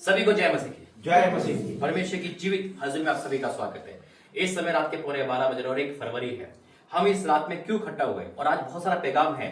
सभी को जय मसीह की। जय मसीह की। परमेश्वर की जीवित हाजिर में आप सभी का स्वागत है। इस समय रात के 12:15 बजे और 1 फरवरी है। हम इस रात में क्यों इकट्ठा हुए और आज बहुत सारा पैगाम है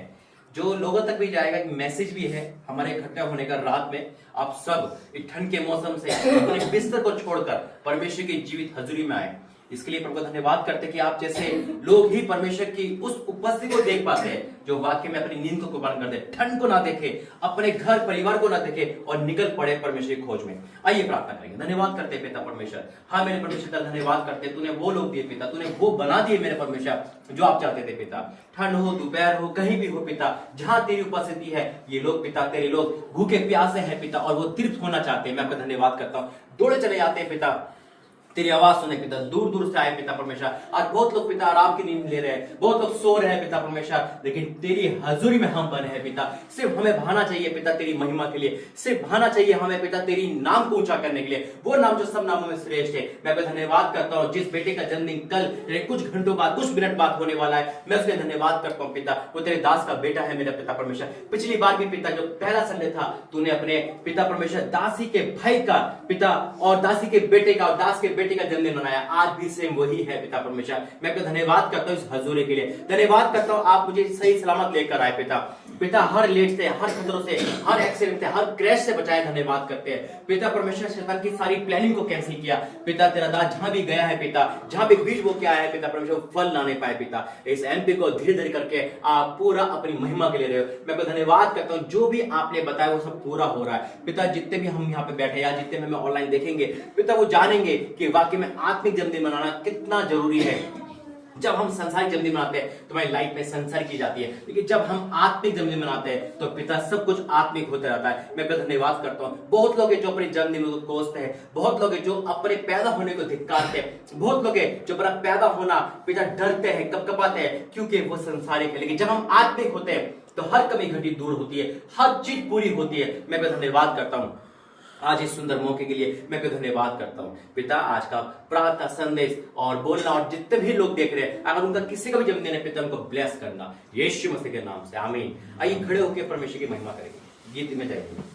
जो लोगों तक भी जाएगा, एक मैसेज भी है हमारे इकट्ठा होने का। रात में आप सब इस ठंड के मौसम से अपने बिस्तर को छोड़कर परमेश्वर की जीवित हजूरी में आए। इसके लिए प्रभु धन्यवाद करते कि आप जैसे लोग ही परमेश्वर की उस उपस्थिति को देख पाते हैं जो वाक्य में अपनी नींद को कुर्बान कर दे, ठंड को ना देखे, अपने घर परिवार को ना देखे और निकल पड़े परमेश्वर की खोज में। आइए प्रार्थना करेंगे। धन्यवाद करते पिता परमेश्वर। हाँ मेरे परमेश्वर का धन्यवाद करते, तूने वो लोग दिए पिता, तूने वो बना दिए मेरे परमेश्वर जो आप चाहते थे पिता। ठंड हो, दोपहर हो, कहीं भी हो पिता, जहां तेरी उपस्थिति है ये लोग पिता, तेरे लोग भूखे प्यासे हैं पिता और वो तृप्त होना चाहते हैं। मैं आपका धन्यवाद करता हूँ। दौड़े चले आते हैं पिता तेरी आवाज सुने पिता, दूर दूर से आए पिता परमेश्वर। आज बहुत लोग पिता आराम की नींद ले रहे हैं, बहुत लोग सो रहे हैं पिता परमेश्वर, लेकिन तेरी हजूरी में हम बने हैं पिता। सिर्फ हमें बहाना चाहिए पिता तेरी महिमा के लिए, सिर्फ बहाना चाहिए हमें पिता तेरी नाम को ऊंचा करने के लिए, वो नाम जो सब नामों में श्रेष्ठ है। मैं आपका धन्यवाद करता हूँ जिस बेटे का जन्मदिन कल कुछ घंटों बाद, कुछ मिनट बाद होने वाला है, मैं उसके धन्यवाद करता हूँ पिता। वो तेरे दास का बेटा है मेरा पिता परमेश्वर। पिछली बार भी पिता जो पहला संडे था, तूने अपने पिता परमेश्वर दासी के भाई का पिता और दासी के बेटे का और दास के बेटे का जन्मदिन मनाया। आज भी सेम वही है पिता परमेश्वर। मैं आपका धन्यवाद करता हूँ इस हजूरी के लिए। धन्यवाद करता हूँ आप मुझे सही सलामत लेकर आए पिता। पिता हर लेट से, हर खतरों से, हर एक्सीडेंट से, हर क्रैश से बचाए। धन्यवाद करते हैं पिता परमेश्वर। शैतान की सारी प्लानिंग को कैंसिल किया पिता। तेरा दास जहां भी गया है पिता, जहां भी बीज वो क्या है पिता परमेश्वर, फल ना नहीं पाए पिता। इस एमपी को धीरे धीरे करके आप पूरा अपनी महिमा के ले रहे हो। मैं आपका धन्यवाद करता हूँ जो भी आपने बताया वो सब पूरा हो रहा है पिता। जितने भी हम यहाँ पे बैठे या जितने भी हमें ऑनलाइन देखेंगे पिता, वो जानेंगे कि वाकई में आत्मिक जन्मदिन मनाना कितना जरूरी है। जब हम संसारिक जन्मदिन मनाते हैं तो हमारी लाइफ में संसार की जाती है, लेकिन जब हम आत्मिक जन्मदिन मनाते हैं तो पिता सब कुछ आत्मिक होता रहता है। मैं धन्यवाद करता हूँ। बहुत लोग हैं जो अपने जन्मदिन को कोसते हैं, बहुत लोग हैं जो अपने पैदा होने को धिक्कारते हैं, बहुत लोग हैं जो अपना पैदा होना पिता डरते हैं, कपकपाते हैं क्योंकि वो संसारिक है। लेकिन जब हम आत्मिक होते हैं तो हर कमी घटी दूर होती है, हर चीज पूरी होती है। मैं धन्यवाद करता हूँ आज इस सुंदर मौके के लिए। मैं आपको धन्यवाद करता हूँ पिता। आज का प्रार्थना संदेश और बोलना और जितने भी लोग देख रहे हैं, अगर उनका किसी का भी जन्मदिन है पिता, उनको ब्लेस करना यीशु मसीह के नाम से, आमीन। आइए खड़े होकर परमेश्वर की महिमा करेंगे। गीत में जाएंगे।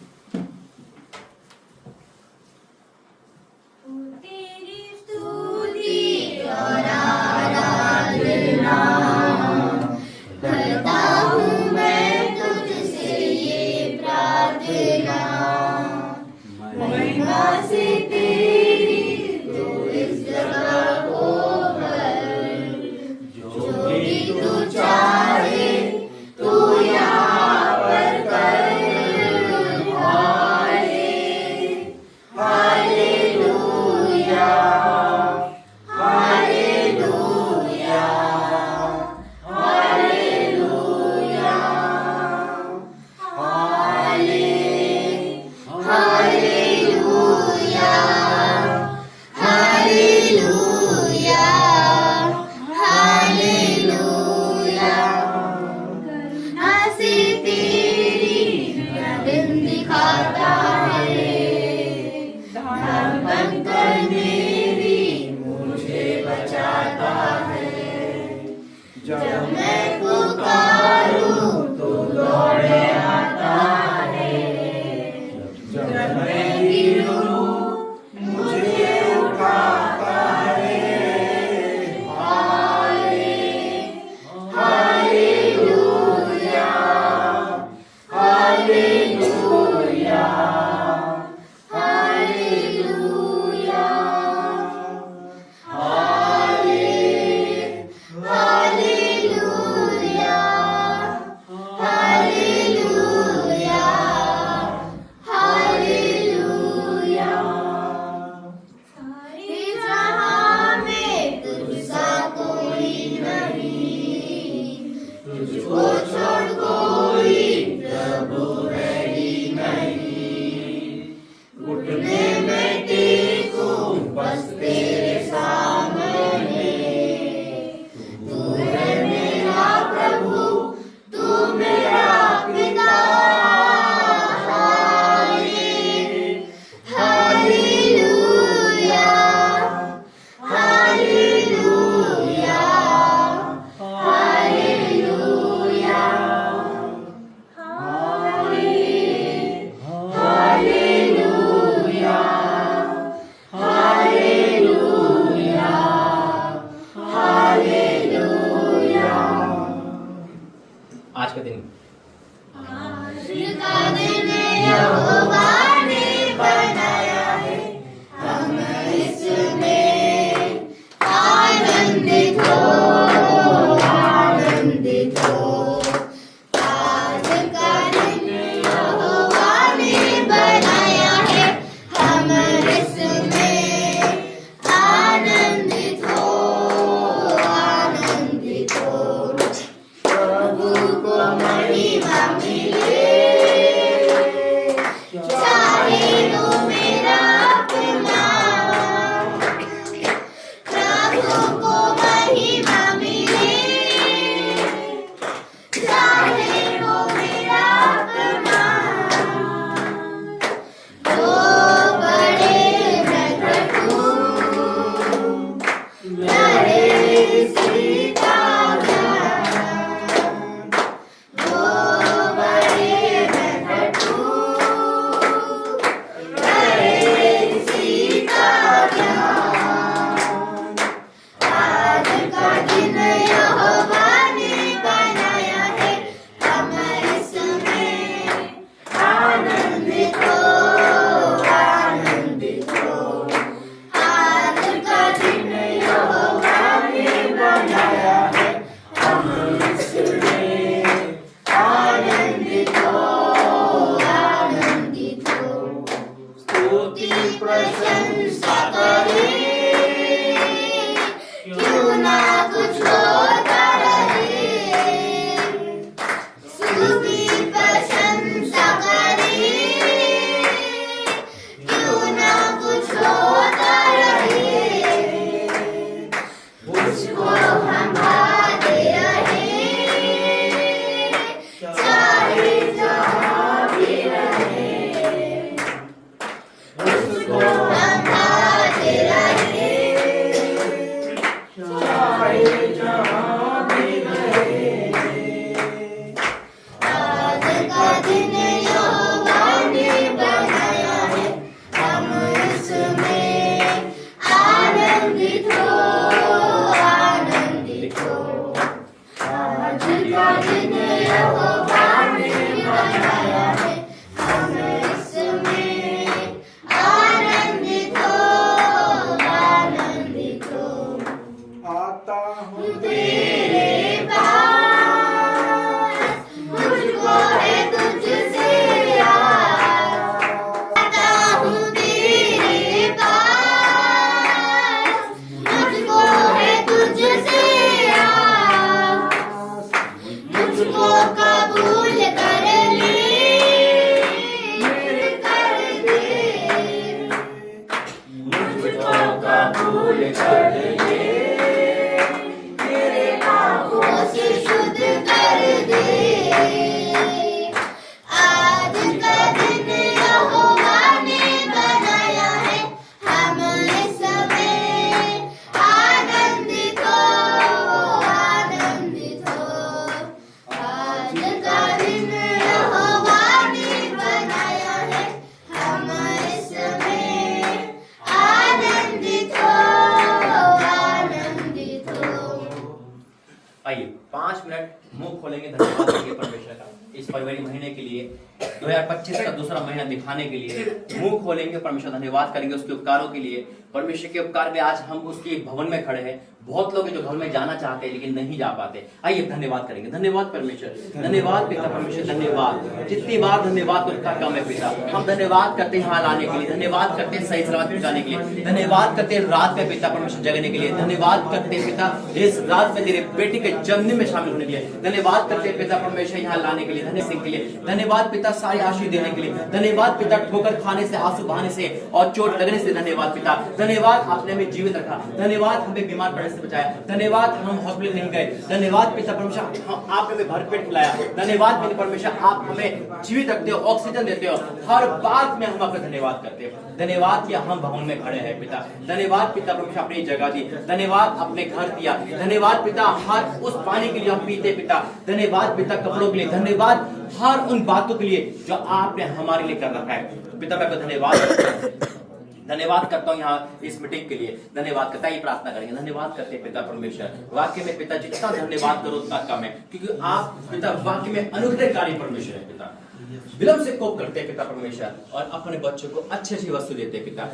स्तुति प्रशंसा करें, क्यों ना कुछ होता रहे। स्तुति प्रशंसा करें, क्यों ना कुछ होता रहे। मुझको हम गाते रहे, चाहे जहाँ भी रहे। मुझको हम गाते रहे, चाहे जहाँ भी रहे। आज का दिन यहोवा ने बनाया है, हम इसमें आनंदित हो, आनंदित हो। आज का दिन यहोवा ने बनाया है, हम इसमें आनंदित हो, आनंदित हो। आता हूँ तेरे पास, मुझको है तुझसे आस। आता हूँ तेरे पास, मुझको है तुझसे आस। मुझको कबूल कर ले, कर दे। मुझको कबूल कर ले, मेरे पापों से शुद्ध कर दे। आज का दिन यहोवा ने बनाया है, हम इसमें आनंदित हो, आनंदित हो। आज का दिन यहोवा ने बनाया है, हम इसमें आनंदित हो, आनंदित हो। आइए 5 मिनट मुंह खोलेंगे, धन्यवाद देंगे परमेश्वर का इस फरवरी महीने के लिए, 2025 का दूसरा महीना दिखाने के लिए। मुंह खोलेंगे, परमेश्वर धन्यवाद करेंगे उसके उपकारों के लिए। परमेश्वर के उपकार में आज हम उसके भवन में खड़े हैं। बहुत लोग हैं जो भवन में जाना चाहते हैं लेकिन नहीं जा पाते। आइए धन्यवाद करेंगे। धन्यवाद परमेश्वर, धन्यवाद पिता परमेश्वर, धन्यवाद। जितनी बार धन्यवाद उसका कम है पिता। हम धन्यवाद करते हैं यहाँ लाने के लिए, धन्यवाद करते हैं सही सलामत पहुंचाने के लिए, धन्यवाद करते हैं रात में पिता परमेश्वर जगने के लिए, धन्यवाद करते हैं पिता इस रात में तेरे बेटी के जन्म में शामिल होने के लिए, धन्यवाद करते हैं पिता परमेश्वर यहाँ लाने के लिए, धन्यवाद के लिए, धन्यवाद पिता सारी आशीष देने के लिए, धन्यवाद पिता ठोकर खाने से, आंसू बहाने से और चोट लगने से, धन्यवाद पिता। धन्यवाद आपने हमें जीवित रखा, धन्यवाद हमें बीमार पड़ने से बचाया, धन्यवाद हम हॉस्पिटल नहीं गए, धन्यवाद पिता परमेश्वर आपने हमें भरपेट खिलाया, धन्यवाद पिता परमेश्वर आप हमें जीवित रखते हो, ऑक्सीजन देते हो, हर बात में हम आपका धन्यवाद करते हैं। धन्यवाद कि हम भवन में खड़े हैं पिता, धन्यवाद पिता परमेश्वर अपनी जगह दी, धन्यवाद अपने घर दिया, धन्यवाद पिता हर उस पानी के लिए हम पीते पिता, धन्यवाद पिता कपड़ों के लिए, धन्यवाद हर उन बातों के लिए जो आपने हमारे लिए कर रखा है पिता। मैं आपको धन्यवाद करता हूँ यहाँ इस मीटिंग के लिए, धन्यवाद करता ही प्रार्थना करेंगे। धन्यवाद करते पिता परमेश्वर, वाक्य में पिता जितना धन्यवाद करो उतना कम है, क्योंकि आप पिता वाक्य में अनुग्रहकारी परमेश्वर है पिता। विलंब से कोप करते हैं पिता परमेश्वर और अपने बच्चों को अच्छी अच्छी वस्तु देते हैं पिता।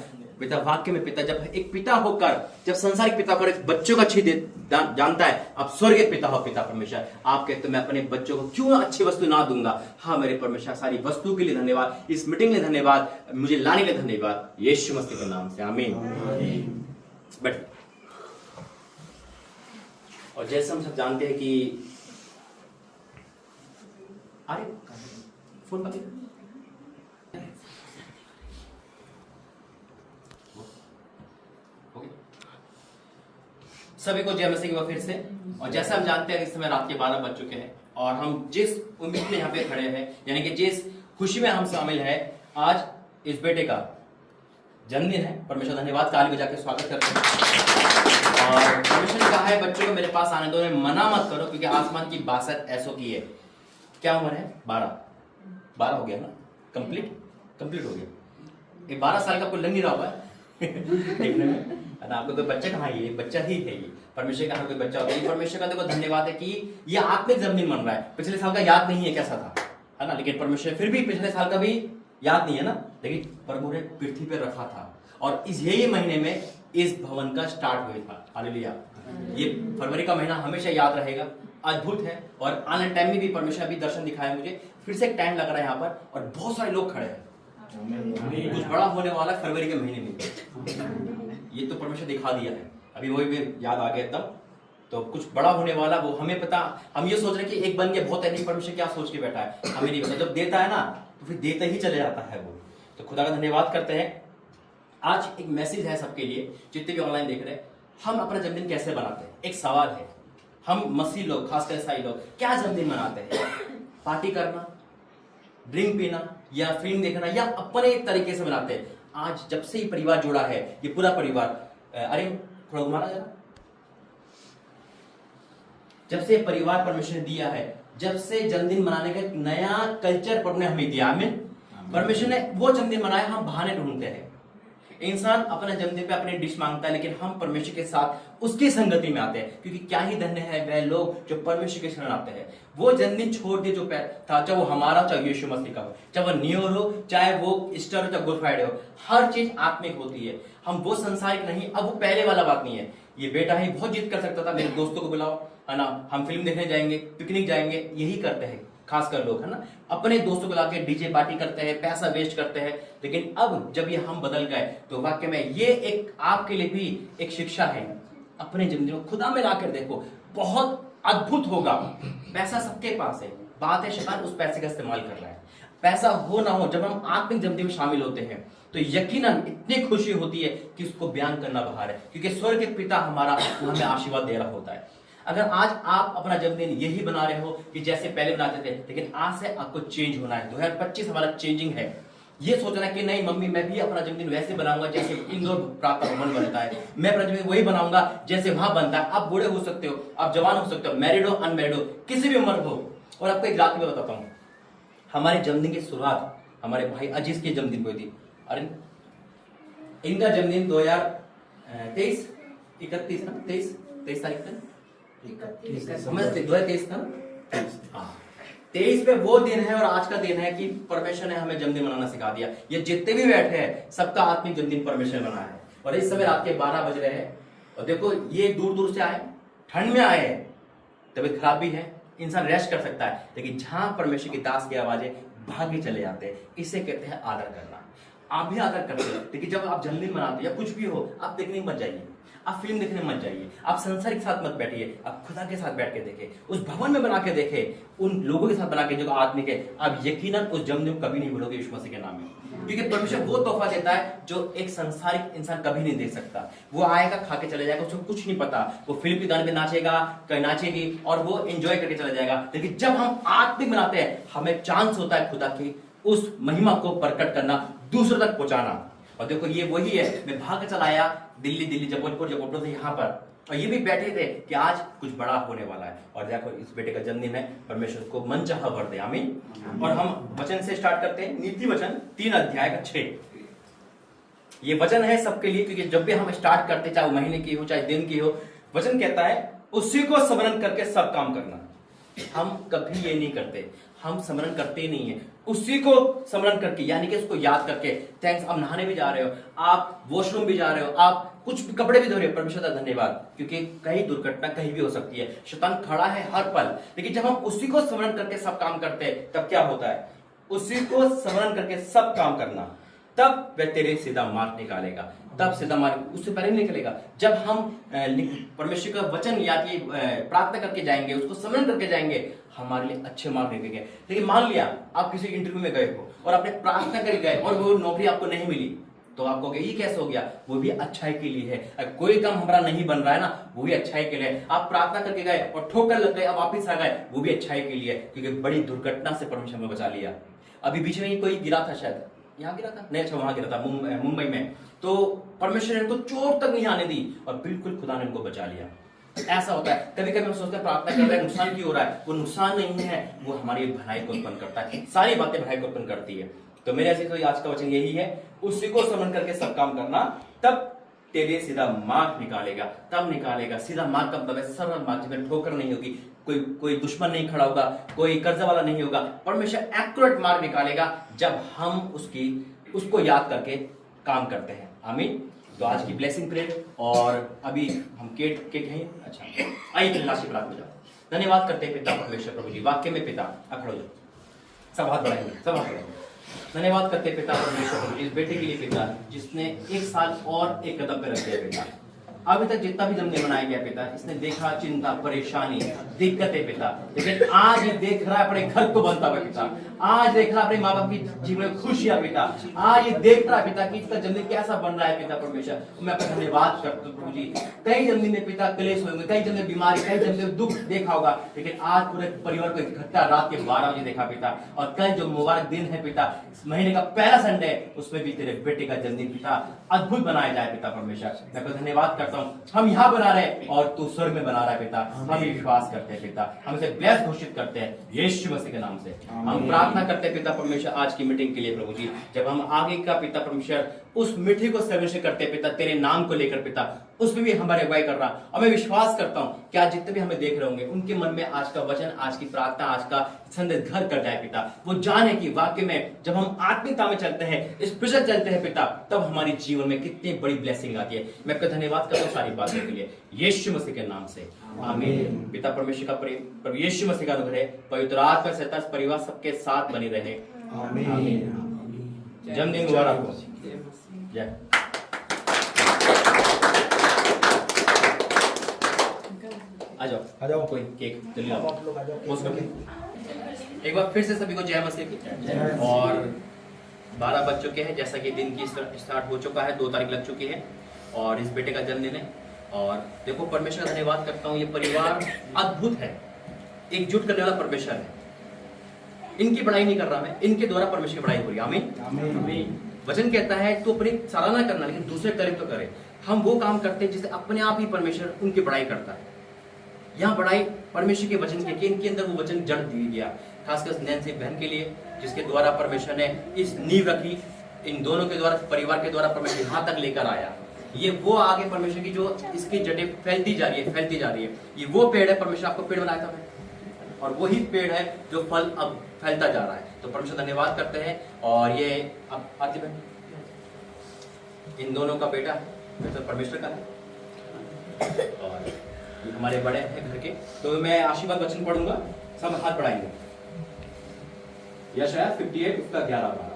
पिता वाक्य में पिता जब एक पिता होकर, जब संसारिक पिता होकर एक बच्चों को अच्छी जानता है, आप स्वर्गीय पिता हो पिता परमेश्वर। आप कहते मैं अपने बच्चों को क्यों अच्छी वस्तु ना दूंगा। हाँ मेरे परमेश्वर, सारी वस्तु के लिए धन्यवाद, इस मीटिंग के लिए धन्यवाद, मुझे लाने के लिए धन्यवाद, यीशु मसीह के नाम से आमीन। बट और जैसे हम सब जानते हैं कि अरे फोन पर सभी को जय मसीह की फिर से। और जैसा हम जानते हैं इस समय रात के 12 बज चुके हैं और हम जिस उम्मीद में यहाँ पे खड़े हैं, यानी कि जिस खुशी में हम शामिल हैं, आज इस बेटे का जन्मदिन है। परमेश्वर धन्यवाद, ताली बजा के स्वागत करते हैं। और परमेश्वर ने कहा है बच्चों को मेरे पास आने दो, मना मत करो, क्योंकि आसमान की 62 ऐसों की है। क्या उम्र है? 12 हो गया ना, कंप्लीट हो गया। ये 12 साल का आपको लग नहीं रहा होगा देखने में, आपको कोई बच्चा कहाँ है, ये बच्चा ही है। ये परमेश्वर का हर कोई बच्चा होता है। परमेश्वर का देखो धन्यवाद है कि ये आत्मिक जन्मदिन मन रहा है। पिछले साल का याद नहीं है कैसा था, है ना, लेकिन परमेश्वर फिर भी पिछले साल का भी याद नहीं है ना, लेकिन प्रभु ने पृथ्वी पर रखा था। और इस यही महीने में इस भवन का स्टार्ट हुआ था। हालेलुया। ये फरवरी का महीना हमेशा याद रहेगा, अद्भुत है। और आने टाइम में भी परमेश्वर अभी दर्शन दिखाया मुझे, फिर से एक टाइम लग रहा है यहाँ पर और बहुत सारे लोग खड़े हैं। कुछ बड़ा होने वाला है फरवरी के महीने में, ये तो परमेश्वर दिखा दिया है। अभी वही में याद आ गया तब, तो कुछ बड़ा होने वाला वो हमें पता। हम ये सोच रहे हैं कि एक बन के बहुत है, नहीं, परमेश्वर क्या सोच के बैठा है हमें नहीं पता। जब देता है ना तो फिर देते ही चले जाता है वो। तो खुदा का धन्यवाद करते हैं। आज एक मैसेज है सबके लिए, जितने भी ऑनलाइन देख रहे हैं, हम अपना जन्मदिन कैसे बनाते हैं। एक सवाल है, हम मसीह लोग, खासकर ईसाई लोग क्या जन्मदिन मनाते हैं? पार्टी करना, ड्रिंक पीना, या फिल्म देखना, या अपने तरीके से मनाते हैं? आज जब से ही परिवार जुड़ा है, ये पूरा परिवार, अरे थोड़ा घुमाना जरा, जब से परिवार परमेश्वर ने दिया है, जब से जन्मदिन मनाने का एक नया कल्चर परमेश्वर ने हमें दिया, आमीन। परमेश्वर ने वो जन्मदिन मनाया, हम बहाने ढूंढते हैं। इंसान अपना जन्मदिन पे अपनी डिश मांगता है, लेकिन हम परमेश्वर के साथ उसकी संगति में आते हैं, क्योंकि क्या ही धन्य है वह लोग जो परमेश्वर के शरण आते हैं। वो जन्मदिन छोड़ के जो था, चाहे वो हमारा, चाहे यीशु मसीह का हो, चाहे वो न्यू ईयर हो, चाहे वो ईस्टर हो, चाहे गुड फ्राइडे हो, हर चीज आत्मिक होती है। हम वो संसारिक नहीं, अब वो पहले वाला बात नहीं है। ये बेटा ही बहुत जिद कर सकता था, मेरे दोस्तों को बुलाओ, है ना, हम फिल्म देखने जाएंगे, पिकनिक जाएंगे, यही करते हैं खासकर लोग, है ना, अपने दोस्तों को लाके डीजे पार्टी करते हैं, पैसा वेस्ट करते हैं। लेकिन अब जब ये हम बदल गए, तो वाकई में ये एक आपके लिए भी एक शिक्षा है। अपने जन्मदिन को खुदा में लाकर देखो, बहुत अद्भुत होगा। पैसा सबके पास है, बात है शैतान उस पैसे का इस्तेमाल कर रहा है। पैसा हो ना हो, जब हम आत्मिक जन्मदिन में शामिल होते हैं तो यकीनन इतनी खुशी होती है कि उसको बयान करना बाहर है, क्योंकि स्वर्ग के पिता हमारा हमें आशीर्वाद दे रहा होता है। अगर आज आप अपना जन्मदिन यही बना रहे हो कि जैसे पहले बनाते थे, लेकिन आज से आपको चेंज होना है। 2025 हमारा चेंजिंग है। ये सोचना कि नहीं मम्मी, मैं भी अपना जन्मदिन वैसे बनाऊंगा जैसे इंदौर प्रातः भवन बनता है, मैं अपना जन्मदिन वही बनाऊंगा जैसे वहां बनता है। आप बूढ़े हो सकते हो, आप जवान हो सकते हो, मैरिड हो, अनमैरिड हो, किसी भी उम्र हो। और आपको एक रात में बताता हूँ, हमारे जन्मदिन की शुरुआत हमारे भाई अजीज के जन्मदिन को थी। अरे इनका जन्मदिन 2023 31 ना, 23 तारीख था, 2023 था ना, 23 पे वो दिन है और आज का दिन है कि परमेश्वर ने हमें जन्मदिन मनाना सिखा दिया। ये जितने भी बैठे हैं सबका आत्मिक जन्मदिन परमेश्वर ने मनाया है। और इस समय रात के 12 बज रहे हैं, और देखो ये दूर दूर से आए, ठंड में आए हैं, तबीयत खराब भी है, इंसान रेस्ट कर सकता है, लेकिन जहां परमेश्वर की दास की आवाजें भागे चले जाते हैं, इसे कहते हैं आदर करना। आप भी आदर करते हैं, लेकिन जब आप जन्मदिन मनाते या कुछ भी हो, आप देखने मत जाइए, आप फिल्म देखने मत जाइए, आप संसार के साथ मत बैठिए, आप खुदा के साथ बैठ के देखें, उस भवन में बना के देखें, उन लोगों के साथ बना के जो आत्मिक है। आप यकीनन उस जन्मदिन को कभी नहीं भूलोगे यीशु मसीह के नाम में, क्योंकि परमेश्वर वो तोहफा देता है जो एक संसारिक इंसान कभी नहीं दे सकता। वो आएगा, खा के चले जाएगा, उसको कुछ नहीं पता, वो फिल्म के गाने पे नाचेगा, कहीं नाचेगी और वो एंजॉय करके चला जाएगा। लेकिन जब हम आत्मिक बनाते हैं, हमें चांस होता है खुदा की उस महिमा को प्रकट करना, दूसरों तक पहुंचाना। और देखो ये वही है, मैं भाग चला आया दिल्ली जबलपुर से यहाँ पर, और ये भी बैठे थे कि आज कुछ बड़ा होने वाला है। और देखो इस बेटे का जन्मदिन है, परमेश्वर को मनचाहा वर दे, आमीन। और हम वचन से स्टार्ट करते हैं, नीति वचन 3 अध्याय का 6। ये वचन है सबके लिए, क्योंकि जब भी हम स्टार्ट करते, चाहे वो महीने की हो चाहे दिन की हो, वचन कहता है उसी को स्मरण करके सब काम करना। हम कभी ये नहीं करते, हम स्मरण करते ही नहीं है, उसी को स्मरण करके, यानी कि उसको याद करके। थैंक्स, आप नहाने भी जा रहे हो, आप वॉशरूम भी जा रहे हो, आप कुछ कपड़े भी धो रहे हो, परमेश्वर का धन्यवाद, क्योंकि कहीं दुर्घटना कहीं भी हो सकती है, शैतान खड़ा है हर पल। लेकिन जब हम उसी को स्मरण करके सब काम करते हैं, तब क्या होता है? उसी को स्मरण करके सब काम करना, तब वह तेरे सीधा मार्ग निकालेगा। तब सीधा मार्ग उससे पहले नहीं निकलेगा। जब हम परमेश्वर का वचन या कि प्रार्थना करके जाएंगे, उसको स्मरण करके जाएंगे, हमारे लिए अच्छे मार्ग निकलेंगे। लेकिन मान लिया आप किसी इंटरव्यू में गए हो और आपने प्रार्थना करके गए और वो नौकरी आपको नहीं मिली, तो आप कहोगे ये कैसे हो गया? वो भी अच्छाई के लिए है। कोई काम हमारा नहीं बन रहा है ना, वो भी अच्छाई के लिए। आप प्रार्थना करके गए और ठोकर लग गए, अब वापिस आ गए, वो भी अच्छाई के लिए, क्योंकि बड़ी दुर्घटना से परमेश्वर ने बचा लिया। अभी बीच में कोई गिरा था, शायद यहाँ गिरा था, नहीं, अच्छा वहां गिरा था मुंबई में, तो परमेश्वर ने उनको चोट तक नहीं आने दी और बिल्कुल खुदा ने उनको बचा लिया। ऐसा होता है। कभी कभी हम सोचते हैं प्रार्थना कर रहे हैं, नुकसान क्यों हो रहा है? वो नुकसान नहीं है, वो हमारी भलाई को उत्पन्न करता है। सारी बातें भलाई को उत्पन्न करती है। तो मेरे ऐसे तो आज का वचन यही है, उसी को स्मरण करके सब काम करना, तब तेरे सीधा मार्ग निकालेगा। तब निकालेगा सीधा मार्ग का मतलब है सरल मार्ग, जिसमें ठोकर नहीं होगी, कोई दुश्मन नहीं खड़ा होगा, कोई कर्जा वाला नहीं होगा। परमेश्वर एक्यूरेट मार्ग निकालेगा जब हम उसको याद करके काम करते हैं। आमीन। तो आज की ब्लेसिंग प्रेयर, और अभी हम केक हैं। अच्छा, आइए राशि प्राप्त हो जाओ। धन्यवाद करते हैं पिता परमेश्वर प्रभु जी, वाक्य में पिता। खड़ो जाओ, सब हाथ बढ़ाएंगे, सब हाथ बढ़ाएंगे। धन्यवाद करते पिता परमेश्वर इस बेटे के लिए पिता, जिसने 1 साल और एक कदम पे रख दिया पिता। अभी तक जितना भी जन्मदिन मनाया गया पिता, इसने देखा चिंता, परेशानी, दिक्कतें पिता, लेकिन आज ये देख रहा है अपने घर को बनता हुआ पिता। आज देख रहा है अपने माँ बाप की जीवन में खुशियां पिता। आज ये देख रहा है पिता कि इसका जन्मदिन कैसा बन रहा है पिता परमेश्वर। मैं आपका धन्यवाद करता हूँ प्रभु जी। कई जन्मदिन में पिता क्लेश होंगे, कई जन्मदिन बीमारी, कई जन्मदिन दुख देखा होगा, लेकिन आज पूरे परिवार को इकट्ठा रात के 12 बजे देखा पिता। और कल जो मुबारक दिन है पिता, इस महीने का पहला संडे, उसमें भी तेरे बेटे का जन्मदिन पिता अद्भुत बनाया जाए पिता परमेश्वर। मैं आपका धन्यवाद करता हूँ। हम यहाँ बना रहे और तू स्वर्ग में बना रहा है पिता। हम ये विश्वास करते हैं पिता, हम इसे ब्लेस घोषित करते हैं यीशु मसीह के नाम से। हम प्रार्थना करते हैं पिता परमेश्वर आज की मीटिंग के लिए प्रभु जी। जब हम आगे का पिता परमेश्वर उस मीटिंग को सेलिब्रेशन करते हैं पिता, तेरे नाम को लेकर पिता, उसमें भी हमारे अगुवाई कर रहा। और मैं विश्वास करता हूँ कि आज जितने भी हमें देख रहे होंगे, उनके मन में आज का वचन, आज की प्रार्थना, आज का संदेश घर कर जाए पिता। वो जाने कि वाकई में जब हम आत्मिकता में चलते हैं, स्पिरिचुअल चलते हैं पिता, तब हमारे जीवन में कितनी बड़ी ब्लेसिंग आती है। मैं आपका धन्यवाद करता हूँ सारी बातों के लिए यीशु मसीह के नाम से, आमीन। पिता परमेश्वर का प्रेम, प्रभु यीशु मसीह का अनुग्रह, पवित्र आत्मा से परिवार सबके साथ बनी रहे, आमीन। जन्मदिन मुबारक हो। जय। आ जाओ कोई केक जल्दी आओ, आप लोग आ जाओ, पोस्ट करके। एक बार फिर से सभी को जय मसीह की। और 12 बज चुके हैं, जैसा कि दिन की स्टार्ट हो चुका है, 2 तारीख लग चुकी है और इस बेटे का जन्मदिन है। और देखो परमेश्वर का धन्यवाद करता हूँ, ये परिवार अद्भुत है, एकजुट करने वाला परमेश्वर है। इनकी बड़ाई नहीं कर रहा मैं, इनके द्वारा परमेश्वर की बड़ाई हो रही है, आमीन। वचन कहता है तू अपनी सराहना करना, लेकिन दूसरे तारीफ तो करे। हम वो काम करते हैं जिससे अपने आप ही परमेश्वर उनकी बड़ाई करता है। यहाँ बड़ाई परमेश्वर के वचन की, इनके अंदर वो वचन जड़ दिया गया, खासकर नैन्सी बहन के लिए, जिसके द्वारा परमेश्वर ने इस नींव रखी। इन दोनों के द्वारा, परिवार के द्वारा परमेश्वर यहाँ तक लेकर आया। ये वो आगे परमेश्वर की जो इसकी जड़ें फैलती जा रही है। ये वो पेड़ है, परमेश्वर आपको पेड़ बनाया था, और वही पेड़ है जो फल अब फैलता जा रहा है। तो परमेश्वर धन्यवाद करते हैं। और ये अब आरती बहन, इन दोनों का बेटा तो परमेश्वर का है, और ये हमारे बड़े हैं घर के। तो मैं आशीर्वाद वचन पढ़ूंगा, सब हाथ बढ़ाएंगे। यशायाह 58 उसका 11-12।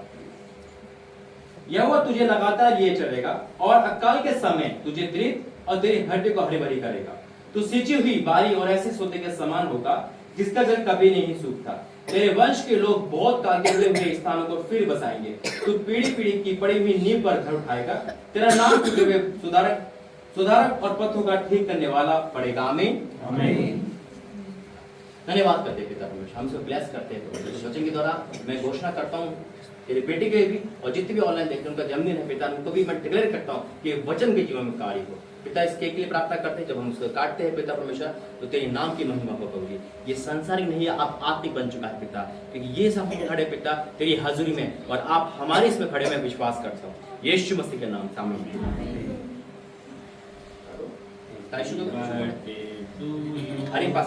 यहोवा तुझे लगातार ये चलेगा और अकाल के समय तुझे दृढ़ और तेरी हड्डी को हरी भरी करेगा। तू सिंची हुई बारी और ऐसे सोते के समान होगा जिसका जल कभी नहीं सूखता। तेरे वंश के लोग बहुत काल के जुड़े हुए स्थानों को फिर बसाएंगे। तू पीढ़ी पीढ़ी की पड़ी हुई नींव पर घर उठाएगा। तेरा नाम टूटे हुए सुधारक और पथों का ठीक करने वाला पड़ेगा, आमीन। धन्यवाद करते पिता परमेश्वर, हमसे ब्लेस करते हैं। इस वचन के द्वारा मैं घोषणा करता हूँ तेरे बेटे के भी, और जितने भी ऑनलाइन देखते हैं उनका जन्मदिन है पिता, उनको भी मैं डिक्लेयर करता हूँ कि वचन के जीवन में कार्य हो। पिता इस केक के लिए प्रार्थना करते हैं, जब हम उसको काटते हैं पिता परमेश्वर, तो तेरे नाम की महिमा हो होगी। ये संसारिक नहीं है, आप आत्मिक बन चुका है पिता, क्योंकि ये सब खड़े पिता तेरी हाजिरी में, और आप हमारे इसमें खड़े में विश्वास करता हूँ यीशु मसीह के नाम से, आमीन। हरी पास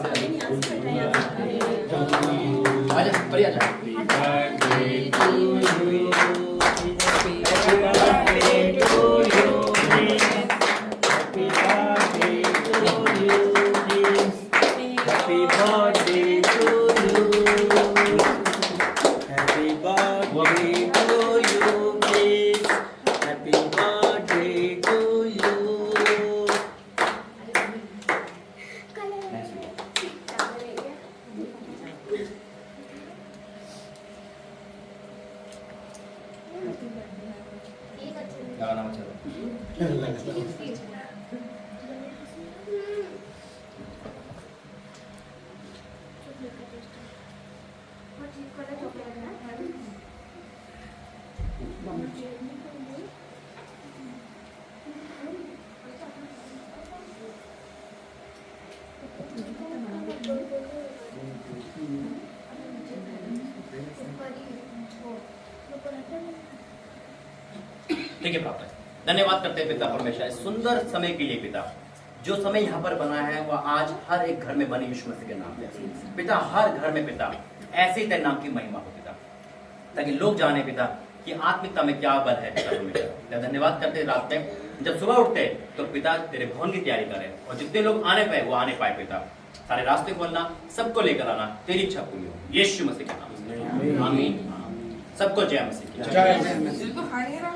देखिए प्राप्त है। धन्यवाद करते हैं पिता परमेश्वर इस सुंदर समय के लिए पिता, जो समय यहाँ पर बना है वह आज हर एक घर में बने यीशु मसीह के नाम से पिता, हर घर में पिता ऐसे ही तेरे नाम की महिमा हो पिता, ताकि लोग जाने पिता कि आत्मिकता में क्या बल है पिता परमेश्वर। धन्यवाद करते रात में जब सुबह उठते तो पिता तेरे भवन की तैयारी करें, और जितने लोग आने पाए वो आने पाए पिता, सारे रास्ते खोलना, सबको लेकर आना, तेरी इच्छा पूरी हो यीशु मसीह के नाम से, आमीन। सबको जय मसीह की। जय मसीह। तो खाई नहीं रहा।